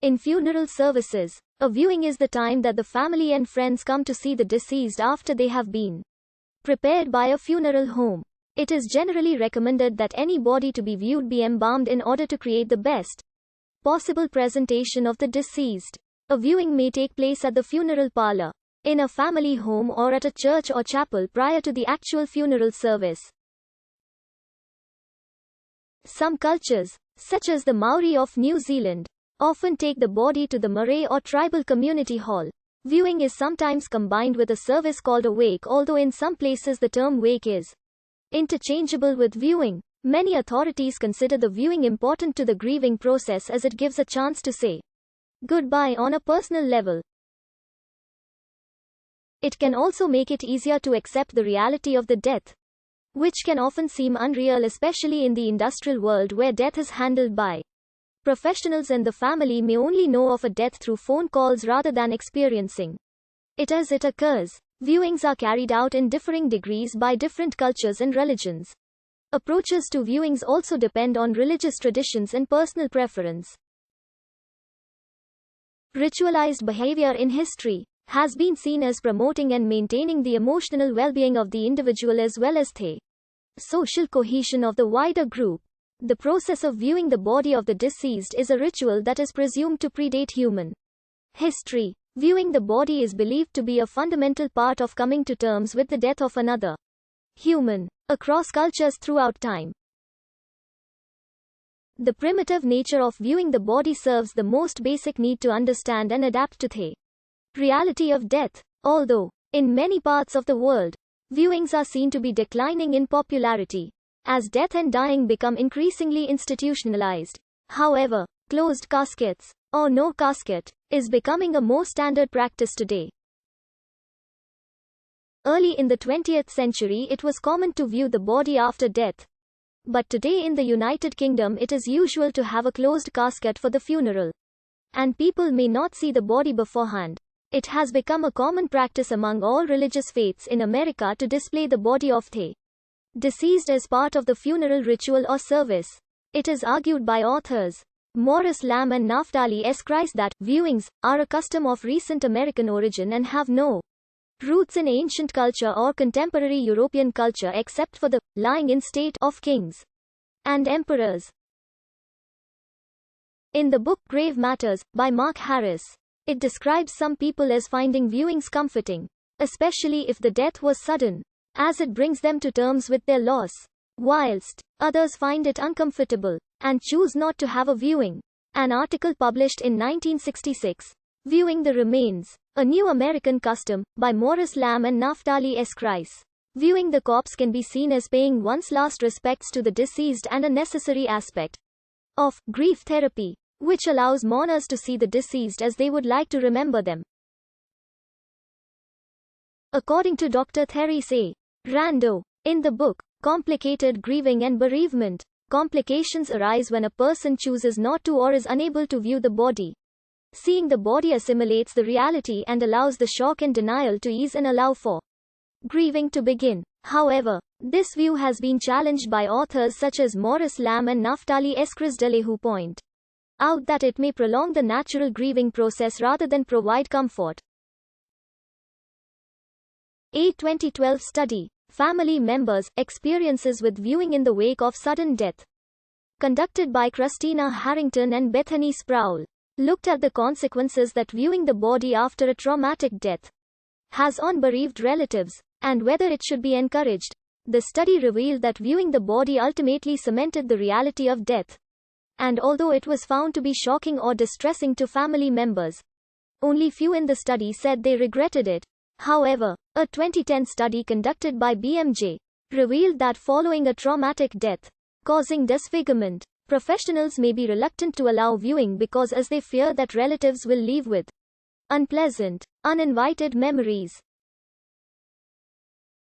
In funeral services, a viewing is the time that the family and friends come to see the deceased after they have been prepared by a funeral home. It is generally recommended that any body to be viewed be embalmed in order to create the best possible presentation of the deceased. A viewing may take place at the funeral parlor, in a family home, or at a church or chapel prior to the actual funeral service. Some cultures, such as the Maori of New Zealand, often take the body to the marae or tribal community hall. Viewing is sometimes combined with a service called a wake, although in some places the term wake is interchangeable with viewing. Many authorities consider the viewing important to the grieving process as it gives a chance to say goodbye on a personal level. It can also make it easier to accept the reality of the death, which can often seem unreal, especially in the industrial world where death is handled by professionals and the family may only know of a death through phone calls rather than experiencing it as it occurs. Viewings are carried out in differing degrees by different cultures and religions. Approaches to viewings also depend on religious traditions and personal preference. Ritualized behavior in history has been seen as promoting and maintaining the emotional well-being of the individual as well as the social cohesion of the wider group. The process of viewing the body of the deceased is a ritual that is presumed to predate human history. Viewing the body is believed to be a fundamental part of coming to terms with the death of another human across cultures throughout time. The primitive nature of viewing the body serves the most basic need to understand and adapt to the reality of death. Although, in many parts of the world, viewings are seen to be declining in popularity as death and dying become increasingly institutionalized. However, closed caskets, or no casket, is becoming a more standard practice today. Early in the 20th century, it was common to view the body after death. But today in the United Kingdom it is usual to have a closed casket for the funeral, and people may not see the body beforehand. It has become a common practice among all religious faiths in America to display the body of the deceased as part of the funeral ritual or service. It is argued by authors Morris Lamb and Naphtali S. Christ that viewings are a custom of recent American origin and have no roots in ancient culture or contemporary European culture except for the lying in state of kings and emperors. In the book Grave Matters, by Mark Harris, it describes some people as finding viewings comforting, especially if the death was sudden, as it brings them to terms with their loss, whilst others find it uncomfortable and choose not to have a viewing. An article published in 1966, Viewing the Remains, a New American Custom, by Morris Lamb and Naphtali S. Christ. Viewing the corpse can be seen as paying one's last respects to the deceased and a necessary aspect of grief therapy, which allows mourners to see the deceased as they would like to remember them. According to Dr. Therese A. Rando, in the book, Complicated Grieving and Bereavement, complications arise when a person chooses not to or is unable to view the body. Seeing the body assimilates the reality and allows the shock and denial to ease and allow for grieving to begin. However, this view has been challenged by authors such as Morris Lamb and Naphtali S. Chrisdele, who point out that it may prolong the natural grieving process rather than provide comfort. A 2012 study, Family Members' Experiences with Viewing in the Wake of Sudden Death, conducted by Christina Harrington and Bethany Sproul, looked at the consequences that viewing the body after a traumatic death has on bereaved relatives, and whether it should be encouraged. The study revealed that viewing the body ultimately cemented the reality of death. And although it was found to be shocking or distressing to family members, only few in the study said they regretted it. However, a 2010 study conducted by BMJ revealed that following a traumatic death causing disfigurement, professionals may be reluctant to allow viewing because as they fear that relatives will leave with unpleasant, uninvited memories.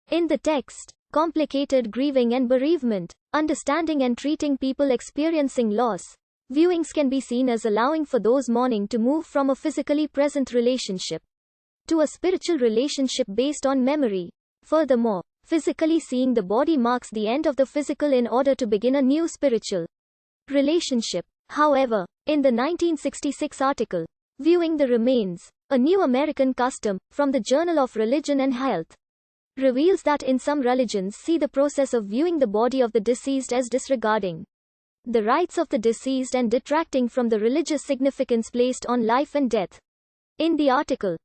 In the text, Complicated Grieving and Bereavement, Understanding and Treating People Experiencing Loss, viewings can be seen as allowing for those mourning to move from a physically present relationship to a spiritual relationship based on memory. Furthermore, physically seeing the body marks the end of the physical in order to begin a new spiritual relationship. However, In the 1966 article, Viewing the Remains, a New American Custom, from the Journal of Religion and Health, reveals that in some religions see the process of viewing the body of the deceased as disregarding the rights of the deceased and detracting from the religious significance placed on life and death. In the article,